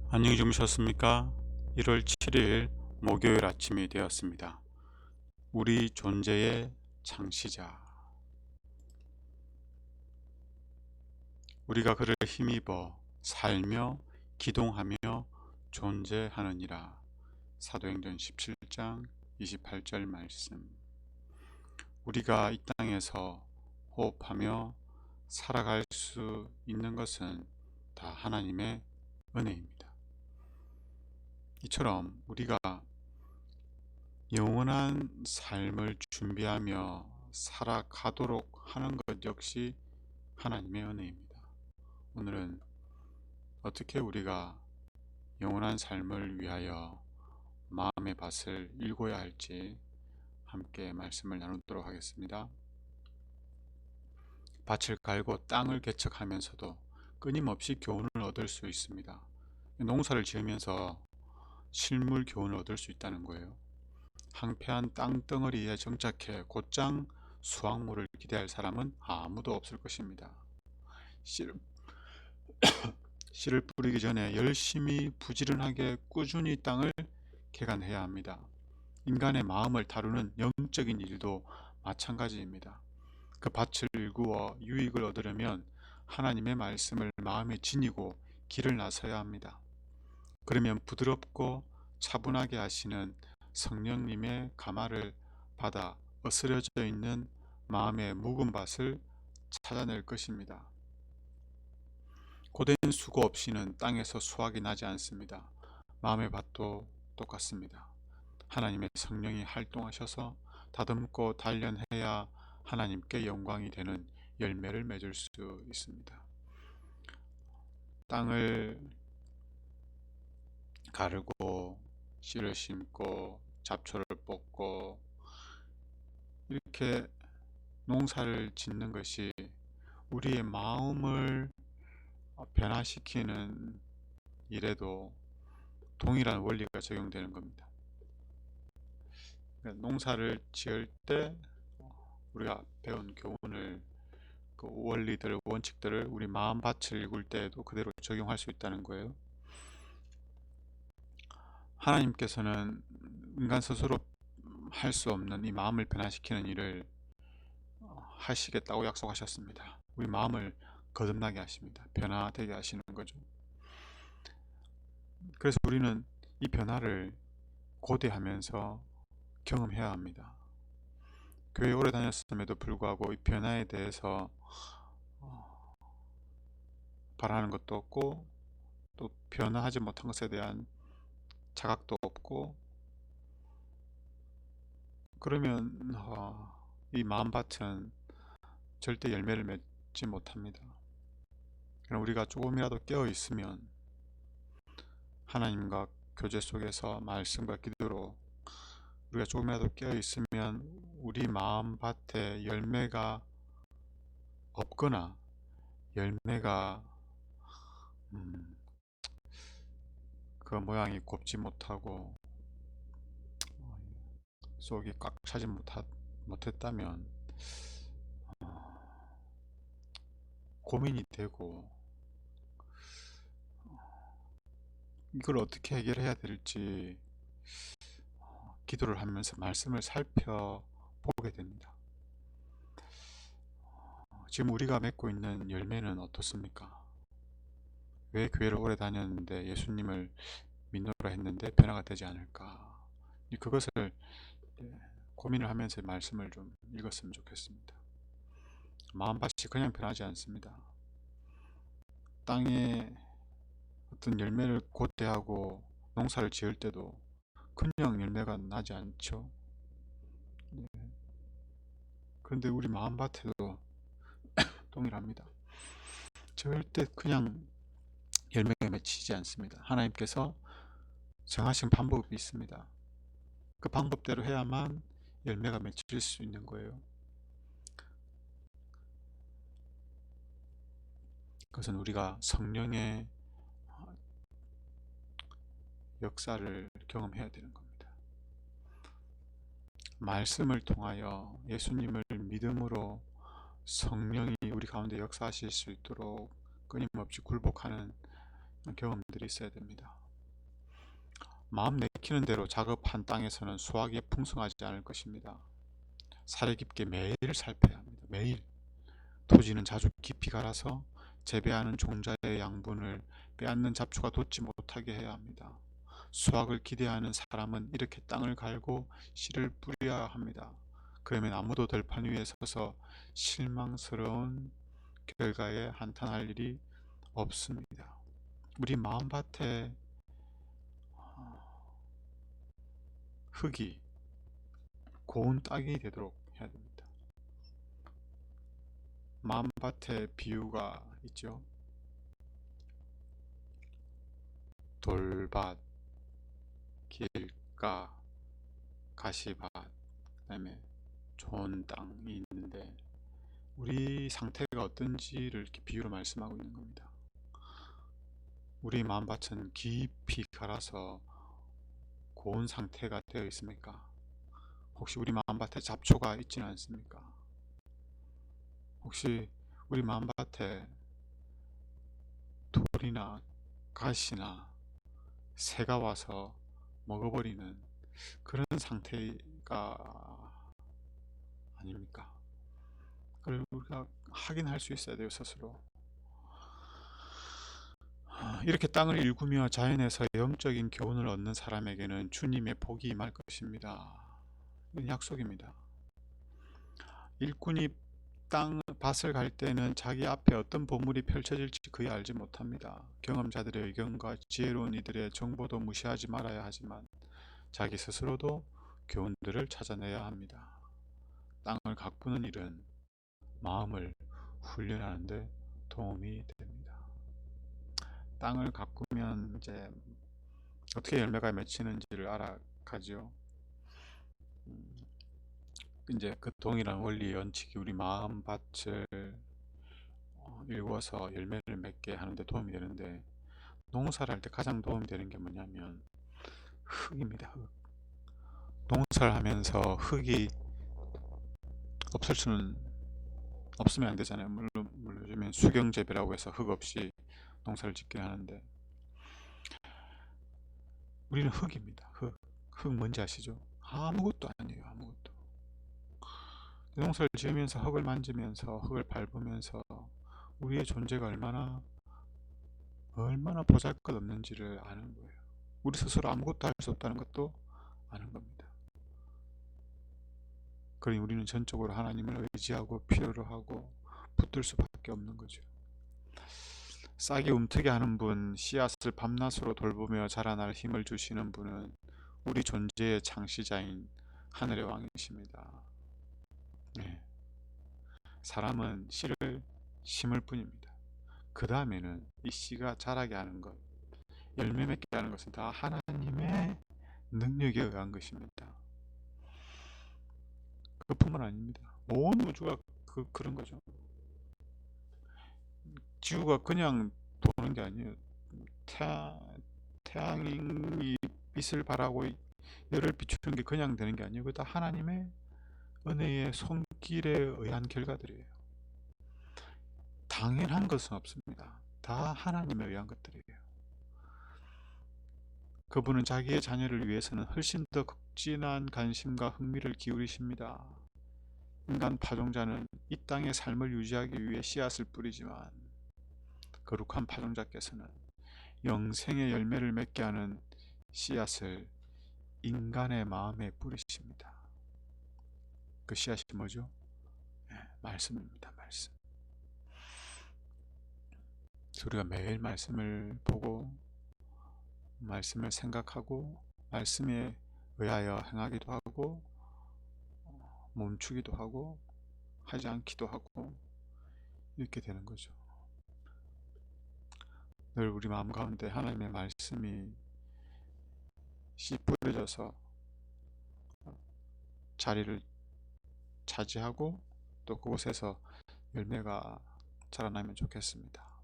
안녕히 주무셨습니까? 1월 7일 목요일 아침이 되었습니다. 우리 존재의 창시자. 우리가 그를 힘입어 살며 기동하며 존재하느니라. 사도행전 17장 28절 말씀. 우리가 이 땅에서 호흡하며 살아갈 수 있는 것은 다 하나님의 은혜입니다. 이처럼 우리가 영원한 삶을 준비하며 살아가도록 하는 것 역시 하나님의 은혜입니다. 오늘은 어떻게 우리가 영원한 삶을 위하여 마음의 밭을 일궈야 할지 함께 말씀을 나누도록 하겠습니다. 밭을 갈고 땅을 개척하면서도 끊임없이 교훈을 얻을 수 있습니다. 농사를 지으면서 실물 교훈을 얻을 수 있다는 거예요. 황폐한 땅덩어리에 정착해 곧장 수확물을 기대할 사람은 아무도 없을 것입니다. 씨를 뿌리기 전에 열심히 부지런하게 꾸준히 땅을 개간해야 합니다. 인간의 마음을 다루는 영적인 일도 마찬가지입니다. 그 밭을 일구어 유익을 얻으려면 하나님의 말씀을 마음에 지니고 길을 나서야 합니다. 그러면 부드럽고 차분하게 하시는 성령님의 감화를 받아 어스러져 있는 마음의 묵은 밭을 찾아낼 것입니다. 고된 수고 없이는 땅에서 수확이 나지 않습니다. 마음의 밭도 똑같습니다. 하나님의 성령이 활동하셔서 다듬고 단련해야 하나님께 영광이 되는 열매를 맺을 수 있습니다. 땅을 가르고 씨를 심고 잡초를 뽑고 이렇게 농사를 짓는 것이 우리의 마음을 변화시키는 일에도 동일한 원리가 적용되는 겁니다. 농사를 지을 때 우리가 배운 교훈을, 그 원리들, 원칙들을 우리 마음밭을 읽을 때에도 그대로 적용할 수 있다는 거예요. 하나님께서는 인간 스스로 할 수 없는 이 마음을 변화시키는 일을 하시겠다고 약속하셨습니다. 우리 마음을 거듭나게 하십니다. 변화되게 하시는 거죠. 그래서 우리는 이 변화를 고대하면서 경험해야 합니다. 교회 오래 다녔음에도 불구하고 이 변화에 대해서 바라는 것도 없고 또 변화하지 못한 것에 대한 자각도 없고, 그러면 이 마음밭은 절대 열매를 맺지 못합니다. 우리가 조금이라도 깨어 있으면 하나님과 교제 속에서 말씀과 기도로 우리가 조금이라도 깨어 있으면 우리 마음밭에 열매가 없거나 열매가 그 모양이 곱지 못하고 속이 꽉 차지 못했다면 고민이 되고 이걸 어떻게 해결해야 될지 기도를 하면서 말씀을 살펴보게 됩니다. 지금 우리가 맺고 있는 열매는 어떻습니까? 왜 교회를 오래 다녔는데 예수님을 믿노라 했는데 변화가 되지 않을까? 그것을 고민을 하면서 말씀을 좀 읽었으면 좋겠습니다. 마음밭이 그냥 변하지 않습니다. 땅에 어떤 열매를 고대하고 농사를 지을 때도 그냥 열매가 나지 않죠. 그런데 우리 마음밭에도 동일합니다. 절대 그냥 열매가 맺히지 않습니다. 하나님께서 정하신 방법이 있습니다. 그 방법대로 해야만 열매가 맺힐 수 있는 거예요. 그것은 우리가 성령의 역사를 경험해야 되는 겁니다. 말씀을 통하여 예수님을 믿음으로 성령이 우리 가운데 역사하실 수 있도록 끊임없이 굴복하는 경험들이 있어야 됩니다. 마음 내키는 대로 작업한 땅에서는 수확이 풍성하지 않을 것입니다. 사려 깊게 매일 살펴야 합니다. 매일. 토지는 자주 깊이 갈아서 재배하는 종자의 양분을 빼앗는 잡초가 돋지 못하게 해야 합니다. 수확을 기대하는 사람은 이렇게 땅을 갈고 씨를 뿌려야 합니다. 그러면 아무도 들판 위에 서서 실망스러운 결과에 한탄할 일이 없습니다. 우리 마음밭에 흙이 고운 땅이 되도록 해야 됩니다. 마음밭에 비유가 있죠. 돌밭, 길가, 가시밭, 그다음에 좋은 땅이 있는데 우리 상태가 어떤지를 이렇게 비유로 말씀하고 있는 겁니다. 우리 마음밭은 깊이 갈아서 고운 상태가 되어 있습니까? 혹시 우리 마음밭에 잡초가 있지는 않습니까? 혹시 우리 마음밭에 돌이나 가시나 새가 와서 먹어버리는 그런 상태가 아닙니까? 그걸 우리가 확인할 수 있어야 돼요, 스스로. 이렇게 땅을 일구며 자연에서 영적인 교훈을 얻는 사람에게는 주님의 복이 임할 것입니다. 이건 약속입니다. 일꾼이 땅 밭을 갈 때는 자기 앞에 어떤 보물이 펼쳐질지 거의 알지 못합니다. 경험자들의 의견과 지혜로운 이들의 정보도 무시하지 말아야 하지만 자기 스스로도 교훈들을 찾아내야 합니다. 땅을 가꾸는 일은 마음을 훈련하는 데 도움이 됩니다. 땅을 가꾸면 이제 어떻게 열매가 맺히는지를 알아가죠. 이제 그 동일한 원리 원칙이 우리 마음밭을 일궈서 열매를 맺게 하는데 도움이 되는데, 농사를 할 때 가장 도움이 되는 게 뭐냐면 흙입니다. 흙. 농사를 하면서 흙이 없으면 안 되잖아요. 물론 요즘엔 수경재배라고 해서 흙 없이 농사를 짓긴 하는데, 우리는 흙입니다. 흙 뭔지 아시죠? 아무것도 아니에요. 아무것도. 농사를 지으면서 흙을 만지면서 흙을 밟으면서 우리의 존재가 얼마나 보잘것없는지를 아는 거예요. 우리 스스로 아무것도 할 수 없다는 것도 아는 겁니다. 그러니 우리는 전적으로 하나님을 의지하고 필요로 하고 붙들 수밖에 없는 거죠. 싹이 움트게 하는 분, 씨앗을 밤낮으로 돌보며 자라날 힘을 주시는 분은 우리 존재의 창시자인 하늘의 왕이십니다. 네. 사람은 씨를 심을 뿐입니다. 그 다음에는 이 씨가 자라게 하는 것, 열매 맺게 하는 것은 다 하나님의 능력에 의한 것입니다. 그뿐만 아닙니다. 온 우주가 그런 거죠. 지구가 그냥 도는 게 아니에요. 태양이 빛을 발하고 열을 비추는 게 그냥 되는 게 아니에요. 그거 다 하나님의 은혜의 손길에 의한 결과들이에요. 당연한 것은 없습니다. 다 하나님에 의한 것들이에요. 그분은 자기의 자녀를 위해서는 훨씬 더 극진한 관심과 흥미를 기울이십니다. 인간 파종자는 이 땅의 삶을 유지하기 위해 씨앗을 뿌리지만 거룩한 파종자께서는 영생의 열매를 맺게 하는 씨앗을 인간의 마음에 뿌리십니다. 그 씨앗이 뭐죠? 네, 말씀입니다. 말씀. 우리가 매일 말씀을 보고 말씀을 생각하고 말씀에 의하여 행하기도 하고 멈추기도 하고 하지 않기도 하고 이렇게 되는 거죠. 늘 우리 마음 가운데 하나님의 말씀이 씨 뿌려져서 자리를 차지하고 또 그곳에서 열매가 자라나면 좋겠습니다.